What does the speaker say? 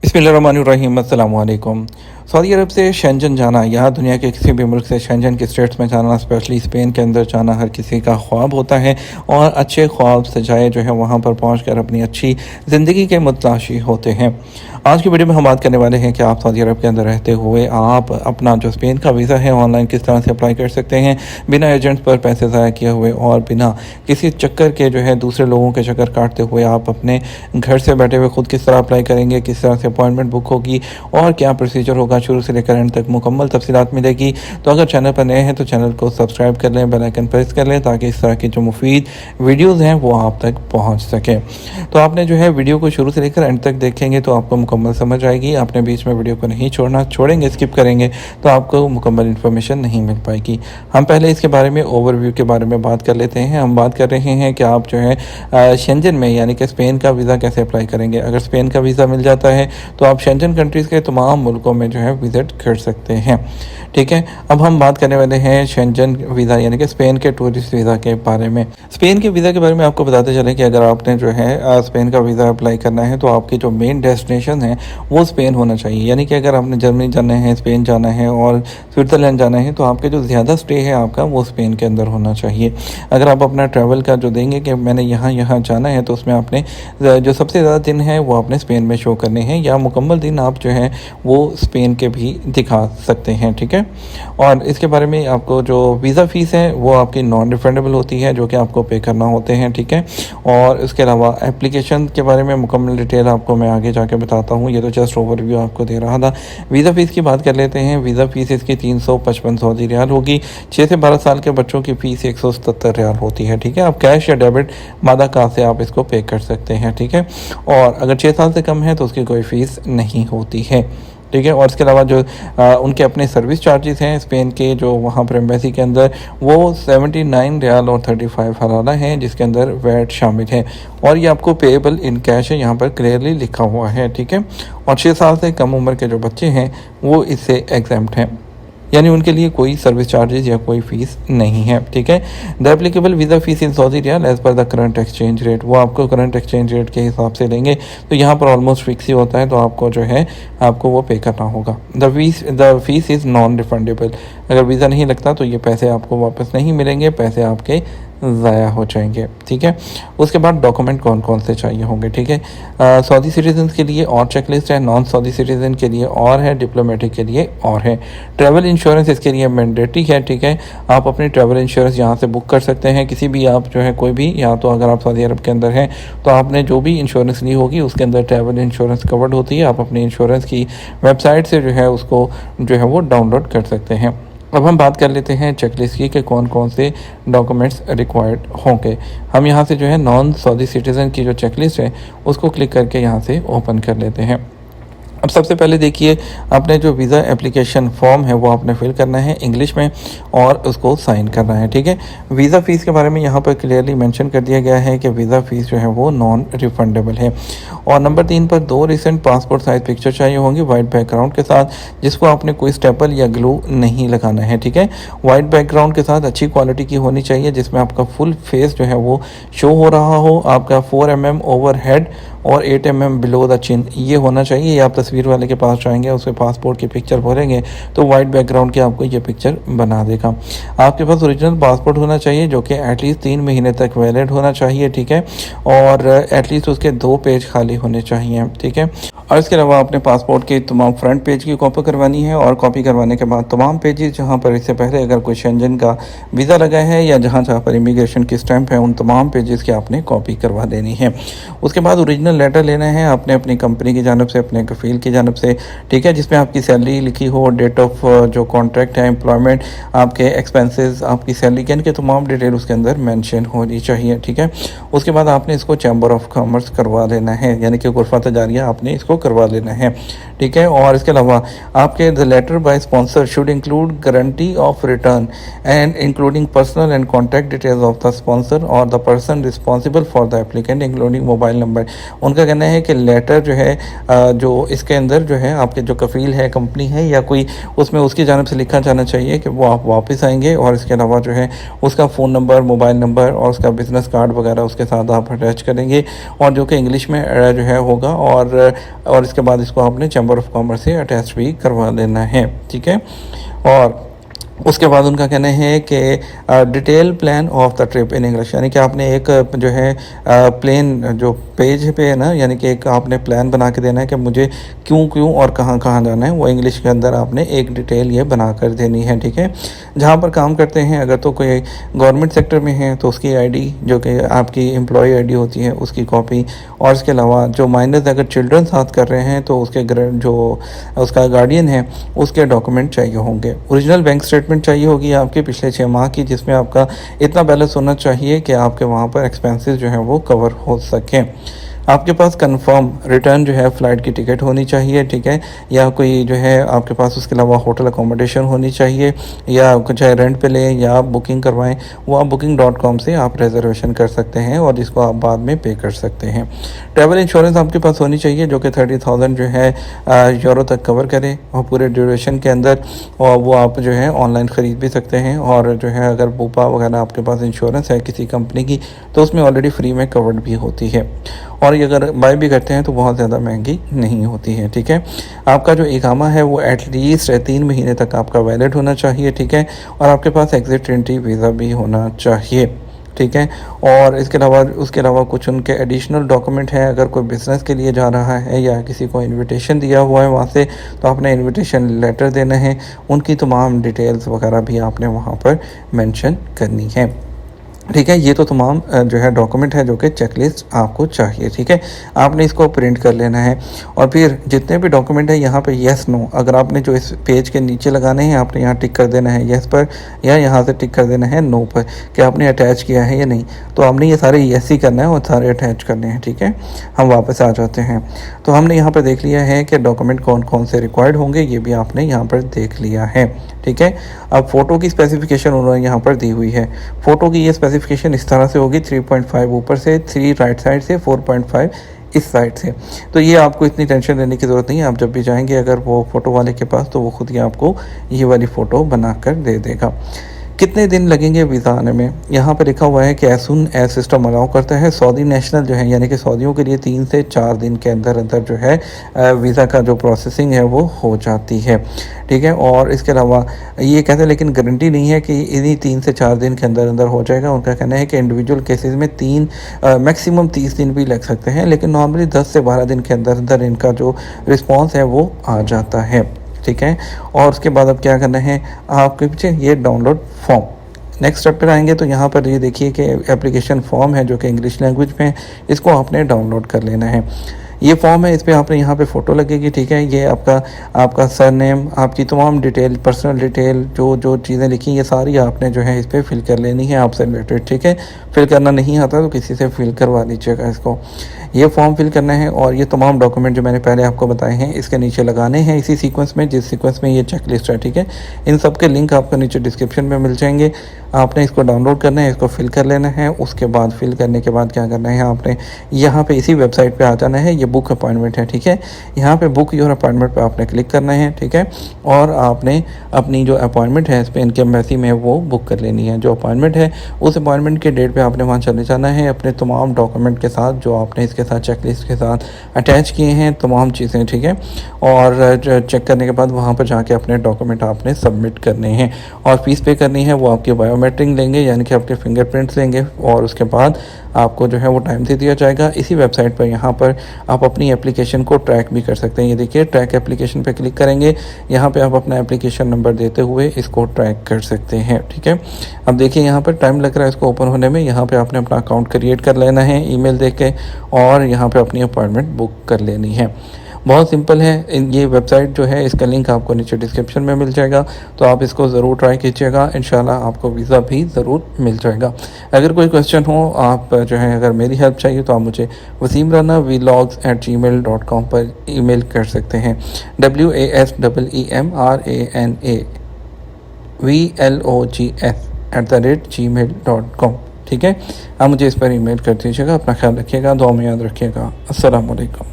बिस्मिल्लाहिर्रहमानिर्रहीम अस्सलाम वालेकुम। सऊदी अरब से शेंजन जाना या दुनिया के किसी भी मुल्क से शेंजन के स्टेट्स में जाना, स्पेशली स्पेन के अंदर जाना हर किसी का ख्वाब होता है और अच्छे ख्वाब सजाए जो है वहाँ पर पहुँचकर अपनी अच्छी ज़िंदगी के मुतलाशी होते हैं। आज की वीडियो में हम बात करने वाले हैं कि आप सऊदी अरब के अंदर रहते हुए आप अपना जो स्पेन का वीज़ा है ऑनलाइन किस तरह से अप्लाई कर सकते हैं, बिना एजेंट्स पर पैसे ज़ाया किए हुए और बिना किसी चक्कर के जो है दूसरे लोगों के चक्कर काटते हुए आप अपने घर से बैठे हुए खुद किस तरह अप्लाई करेंगे, किस तरह से अपॉइंटमेंट बुक होगी और क्या प्रोसीजर होगा, शुरू से लेकर एंड तक मुकम्मल तफसीलात मिलेगी। तो अगर चैनल पर नए हैं तो चैनल को सब्सक्राइब कर लें, बेल आइकन प्रेस कर लें ताकि इस तरह की जो मुफीद वीडियोज़ हैं वो आप तक पहुँच सकें। तो आपने जो है वीडियो को शुरू से लेकर एंड तक देखेंगे तो आपको मुकम्मल समझ आएगी। आपने बीच में वीडियो को नहीं छोड़ना, छोड़ेंगे स्किप करेंगे तो आपको मुकम्मल इन्फॉर्मेशन नहीं मिल पाएगी। हम पहले इसके बारे में ओवरव्यू के बारे में बात कर लेते हैं। हम बात कर रहे हैं कि आप जो है शेंजन में यानी कि स्पेन का वीज़ा कैसे अप्लाई करेंगे। अगर स्पेन का वीज़ा मिल जाता है तो आप शेंजन कंट्रीज़ के तमाम मुल्कों में जो है विज़िट कर सकते हैं। ठीक है, अब हम बात करने वाले हैं शेंजन वीज़ा यानी कि स्पेन के टूरिस्ट वीज़ा के बारे में। स्पेन के वीज़ा के बारे में आपको बताते चलें कि अगर आपने जो है स्पेन का वीज़ा अप्लाई करना है तो आपकी जो मेन डेस्टिनेशन है वो स्पेन होना चाहिए। यानी कि अगर आपने जर्मनी जाना है, स्पेन जाना है और स्विट्ज़रलैंड जाना है तो आपके जो ज़्यादा स्टे है आपका वो स्पेन के अंदर होना चाहिए। अगर आप अपना ट्रैवल का जो देंगे कि मैंने यहाँ यहाँ जाना है तो उसमें आपने जो सबसे ज़्यादा दिन है वो आपने स्पेन में शो करने हैं या मुकम्मल दिन आप जो है वो स्पेन के भी दिखा सकते हैं। ठीक है, और इसके बारे में आपको जो वीज़ा फ़ीस है वो आपकी नॉन रिफंडेबल होती है जो कि आपको पे करना होते हैं। ठीक है, और इसके अलावा एप्लीकेशन के बारे में मुकम्मल डिटेल आपको मैं आगे जाके बताता हूँ। ये तो जस्ट ओवरव्यू आपको दे रहा था। वीज़ा फ़ीस की बात कर लेते हैं। वीज़ा फ़ीस इसकी 355 सऊदी रियाल होगी। 6 से 12 साल के बच्चों की फ़ीस 177 रियाल होती है। ठीक है, आप कैश या डेबिट मादा कार्ड से आप इसको पे कर सकते हैं। ठीक है, और अगर 6 साल से कम है तो उसकी कोई फ़ीस नहीं होती है। ठीक है, और इसके अलावा जो उनके अपने सर्विस चार्जेस हैं स्पेन के जो वहाँ पर एम्बेसी के अंदर वो 79 रियाल और 35 हलाला हैं जिसके अंदर वैट शामिल है और ये आपको पेएबल इन कैश है, यहाँ पर क्लियरली लिखा हुआ है। ठीक है, और 6 साल से कम उम्र के जो बच्चे हैं वो इससे एग्जम्प्ट हैं यानी उनके लिए कोई सर्विस चार्जेस या कोई फ़ीस नहीं है। ठीक है, the applicable visa fees in Saudi riyal as per the current exchange rate, वो आपको करंट एक्सचेंज रेट के हिसाब से लेंगे तो यहाँ पर ऑलमोस्ट फिक्स ही होता है तो आपको जो है आपको वो पे करना होगा। The fees is non refundable, अगर वीज़ा नहीं लगता तो ये पैसे आपको वापस नहीं मिलेंगे, पैसे आपके ज़ाया हो जाएंगे। ठीक है, उसके बाद डॉक्यूमेंट कौन कौन से चाहिए होंगे। ठीक है, सऊदी सिटीज़न के लिए और चेकलिस्ट है, नॉन सऊदी सिटीज़न के लिए और है, डिप्लोमेटिक के लिए और है। ट्रैवल इंश्योरेंस इसके लिए मैंडेटरी है। ठीक है, आप अपनी ट्रैवल इंश्योरेंस यहाँ से बुक कर सकते हैं किसी भी आप जो है कोई भी, या तो अगर आप सऊदी अरब के अंदर हैं तो आपने जो भी इंश्योरेंस ली होगी उसके अंदर ट्रैवल इंश्योरेंस कवर्ड होती है। आप अपनी इंश्योरेंस की वेबसाइट से जो है उसको जो है वो डाउनलोड कर सकते हैं। अब हम बात कर लेते हैं चेकलिस्ट की कि कौन कौन से डॉक्यूमेंट्स रिक्वायर्ड होंगे। हम यहाँ से जो है नॉन सऊदी सिटीज़न की जो चेकलिस्ट है उसको क्लिक करके यहाँ से ओपन कर लेते हैं। अब सबसे पहले देखिए आपने जो वीज़ा एप्लीकेशन फॉर्म है वो आपने फिल करना है इंग्लिश में और उसको साइन करना है। ठीक है, वीज़ा फ़ीस के बारे में यहाँ पर क्लियरली मेंशन कर दिया गया है कि वीज़ा फ़ीस जो है वो नॉन रिफंडेबल है। और नंबर 3 पर 2 रिसेंट पासपोर्ट साइज़ पिक्चर चाहिए होंगी वाइट बैकग्राउंड के साथ जिसको आपने कोई स्टेपल या ग्लू नहीं लगाना है। ठीक है, वाइट बैकग्राउंड के साथ अच्छी क्वालिटी की होनी चाहिए जिसमें आपका फुल फेस जो है वो शो हो रहा हो, आपका 4 mm ओवर हेड और 8 mm बिलो द चिन ये होना चाहिए। आप तस्वीर वाले के पास जाएंगे उसके पासपोर्ट की पिक्चर भरेंगे तो वाइट बैकग्राउंड की आपको ये पिक्चर बना देगा। आपके पास ओरिजिनल पासपोर्ट होना चाहिए जो कि एटलीस्ट 3 महीने तक वैलिड होना चाहिए। ठीक है, और एटलीस्ट उसके 2 पेज खाली होने चाहिए। ठीक है, और इसके अलावा अपने पासपोर्ट के तमाम फ्रंट पेज की कॉपी करवानी है और कॉपी करवाने के बाद तमाम पेजेस जहाँ पर इससे पहले अगर कोई शेंजन का वीज़ा लगा है या जहाँ जहाँ पर इमिग्रेशन की स्टैंप है उन तमाम पेजेस की आपने कॉपी करवा देनी है। उसके बाद ओरिजिनल लेटर लेना है आपने अपनी कंपनी की जानब से, अपने कफील की जानब से। ठीक है, जिसमें आपकी सैलरी लिखी हो, डेट ऑफ जो कॉन्ट्रैक्ट है, एम्प्लॉयमेंट, आपके एक्सपेंसेस, आपकी सैलरी के इनके तमाम डिटेल उसके अंदर मेंशन होनी चाहिए। ठीक है, उसके बाद आपने इसको चैम्बर ऑफ कॉमर्स करवा लेना है यानी कि गुरफा तजारिया आपने इसको करवा लेना है। ठीक है, और इसके अलावा आपके the letter by sponsor should include guarantee of return and including personal and contact details of the sponsor और the person responsible for the applicant including mobile number. उनका कहना है कि लेटर जो है जो इसके अंदर जो है आपके जो कफील है, कंपनी है या कोई, उसमें उसकी जानब से लिखा जाना चाहिए कि वो आप वापस आएंगे और इसके अलावा जो है उसका फ़ोन नंबर, मोबाइल नंबर और उसका बिज़नेस कार्ड वगैरह उसके साथ आप अटैच करेंगे और जो कि इंग्लिश में जो है होगा और और इसके बाद इसको आपने चैम्बर ऑफ कॉमर्स से अटैच भी करवा लेना है, ठीक है। और उसके बाद उनका कहना है कि detail plan of the trip in English, यानी कि आपने एक जो है प्लेन जो पेज पे है ना, यानी कि एक आपने प्लान बना के देना है कि मुझे क्यों क्यों और कहाँ कहाँ जाना है, वो इंग्लिश के अंदर आपने एक डिटेल ये बना कर देनी है, ठीक है। जहाँ पर काम करते हैं अगर तो कोई गवर्नमेंट सेक्टर में है तो उसकी आईडी जो कि आपकी एम्प्लॉय आईडी होती है उसकी कॉपी, और इसके अलावा जो माइनर्स अगर चिल्ड्रन साथ कर रहे हैं तो उसके जो उसका गार्डियन है उसके डॉक्यूमेंट चाहिए होंगे। ओरिजिनल बैंक स्टेटमेंट चाहिए होगी आपके पिछले 6 माह की, जिसमें आपका इतना बैलेंस होना चाहिए कि आपके वहाँ पर एक्सपेंसेस जो हैं वो कवर हो सकें। आपके पास कंफर्म रिटर्न जो है फ़्लाइट की टिकट होनी चाहिए, ठीक है, या कोई जो है आपके पास उसके अलावा होटल अकोमोडेशन होनी चाहिए, या चाहे रेंट पे लें या आप बुकिंग करवाएं, वो आप booking.com से आप रिजर्वेशन कर सकते हैं और जिसको आप बाद में पे कर सकते हैं। ट्रैवल इंश्योरेंस आपके पास होनी चाहिए जो कि 30,000 जो है यूरो तक कवर करे और पूरे ड्यूरेशन के अंदर, और वो आप जो है ऑनलाइन ख़रीद भी सकते हैं। और जो है अगर बुपा वगैरह आपके पास इंश्योरेंस है किसी कंपनी की तो उसमें ऑलरेडी फ्री में कवर्ड भी होती है, और ये अगर बाय भी करते हैं तो बहुत ज़्यादा महंगी नहीं होती है, ठीक है। आपका जो इकामा है वो एटलीस्ट 3 महीने तक आपका वैलिड होना चाहिए, ठीक है, और आपके पास एग्जिट एंट्री वीज़ा भी होना चाहिए, ठीक है। और इसके अलावा उसके अलावा कुछ उनके एडिशनल डॉक्यूमेंट हैं, अगर कोई बिज़नेस के लिए जा रहा है या किसी को इनविटेशन दिया हुआ है वहाँ से तो आपने इनविटेशन लेटर देना है, उनकी तमाम डिटेल्स वगैरह भी आपने वहाँ पर मेंशन करनी है, ठीक है। ये तो तमाम जो है डॉक्यूमेंट है जो कि चेकलिस्ट आपको चाहिए, ठीक है। आपने इसको प्रिंट कर लेना है और फिर जितने भी डॉक्यूमेंट है यहाँ पे येस नो, अगर आपने जो इस पेज के नीचे लगाने हैं आपने यहाँ टिक कर देना है येस पर, या यहाँ से टिक कर देना है नो पर कि आपने अटैच किया है या नहीं। तो आपने ये सारे येस ही करना है और सारे अटैच करने हैं, ठीक है। हम वापस आ जाते हैं, तो हमने यहाँ पर देख लिया है कि डॉक्यूमेंट कौन कौन से रिक्वायर्ड होंगे, ये भी आपने यहाँ पर देख लिया है, ठीक है। अब फ़ोटो की स्पेसिफिकेशन उन्होंने यहाँ पर दी हुई है। फ़ोटो की ये स्पेसिफिकेशन इस तरह से होगी, 3.5 ऊपर से, 3 राइट साइड से, 4.5 इस साइड से। तो ये आपको इतनी टेंशन लेने की ज़रूरत नहीं है, आप जब भी जाएंगे अगर वो फ़ोटो वाले के पास तो वो खुद ही आपको ये वाली फ़ोटो बना कर दे देगा। कितने दिन लगेंगे वीज़ा आने में, यहाँ पर लिखा हुआ है कि as soon as system allow करता है। सऊदी नेशनल जो है यानी कि सऊदियों के लिए 3 से 4 दिन के अंदर अंदर जो है वीज़ा का जो प्रोसेसिंग है वो हो जाती है, ठीक है। और इसके अलावा ये कहते हैं लेकिन गारंटी नहीं है कि इन्हीं 3 से 4 दिन के अंदर अंदर हो जाएगा। उनका कहना है कि इंडिविजुअल केसेस में मैक्सिमम 30 दिन भी लग सकते हैं, लेकिन नॉर्मली 10 से 12 दिन के अंदर अंदर इनका जो रिस्पॉन्स है वो आ जाता है, ठीक है। और उसके बाद अब क्या करना है आपके पीछे ये डाउनलोड फॉर्म। नेक्स्ट स्टेप पर आएंगे तो यहाँ पर ये देखिए कि एप्लीकेशन फॉर्म है जो कि इंग्लिश लैंग्वेज में, इसको आपने डाउनलोड कर लेना है। ये फॉर्म है, इस पर आपने यहाँ पे फ़ोटो लगेगी, ठीक है। ये आपका सरनेम, आपकी तमाम डिटेल, पर्सनल डिटेल, जो चीज़ें लिखी ये सारी आपने जो है इस पर फिल कर लेनी है आपसे रिलेटेड, ठीक है। फिल करना नहीं आता तो किसी से फिल करवा लीजिएगा इसको। ये फॉर्म फिल करना है और ये तमाम डॉक्यूमेंट जो मैंने पहले आपको बताए हैं इसके नीचे लगाने हैं इसी सीक्वेंस में जिस सीक्वेंस में ये चेकलिस्ट है, ठीक है। इन सब के लिंक आपको नीचे डिस्क्रिप्शन में मिल जाएंगे। आपने इसको डाउनलोड करना है, इसको फिल कर लेना है। उसके बाद फिल करने के बाद क्या करना है, आपने यहाँ पे इसी वेबसाइट पे आ जाना है। ये बुक अपॉइंटमेंट है, ठीक है। यहाँ पे बुक योर अपॉइंटमेंट पे आपने क्लिक करना है, ठीक है। और आपने अपनी जो अपॉइंटमेंट है स्पेन के एम्बेसी में वो बुक कर लेनी है। जो अपॉइंटमेंट है उस अपॉइंटमेंट के डेट पे आपने वहाँ चले जाना है अपने तमाम डॉक्यूमेंट के साथ जो आपने इसके साथ चेकलिस्ट के साथ अटैच किए हैं तमाम चीज़ें, ठीक है। और चेक करने के बाद वहाँ पर जाके अपने डॉक्यूमेंट आपने सबमिट करने हैं और फीस पे करनी है। वो आपकी बायोमेट्रिक लेंगे यानी कि आपके फिंगरप्रिंट्स लेंगे और उसके बाद आपको जो है वो टाइम दे दिया जाएगा। इसी वेबसाइट पर यहाँ पर आप अपनी एप्लीकेशन को ट्रैक भी कर सकते हैं। ये देखिए ट्रैक एप्लीकेशन पे क्लिक करेंगे, यहाँ पे आप अपना एप्लीकेशन नंबर देते हुए इसको ट्रैक कर सकते हैं, ठीक है। अब देखिए यहाँ पर टाइम लग रहा है इसको ओपन होने में। यहाँ पे आपने अपना अकाउंट क्रिएट कर लेना है ईमेल दे के और यहाँ पे अपनी अपॉइंटमेंट बुक कर लेनी है। बहुत सिंपल है। ये वेबसाइट जो है इसका लिंक आपको नीचे डिस्क्रिप्शन में मिल जाएगा, तो आप इसको ज़रूर ट्राई कीजिएगा। इंशाल्लाह आपको वीज़ा भी ज़रूर मिल जाएगा। अगर कोई क्वेश्चन हो आप जो है अगर मेरी हेल्प चाहिए तो आप मुझे wasimrana@gmail.com पर ईमेल कर सकते हैं। wasemrana@VLOGS@gmail.com, ठीक है। आप मुझे इस पर ईमेल कर दीजिएगा। अपना ख्याल रखिएगा, दुआ में याद रखिएगा। अस्सलाम वालेकुम।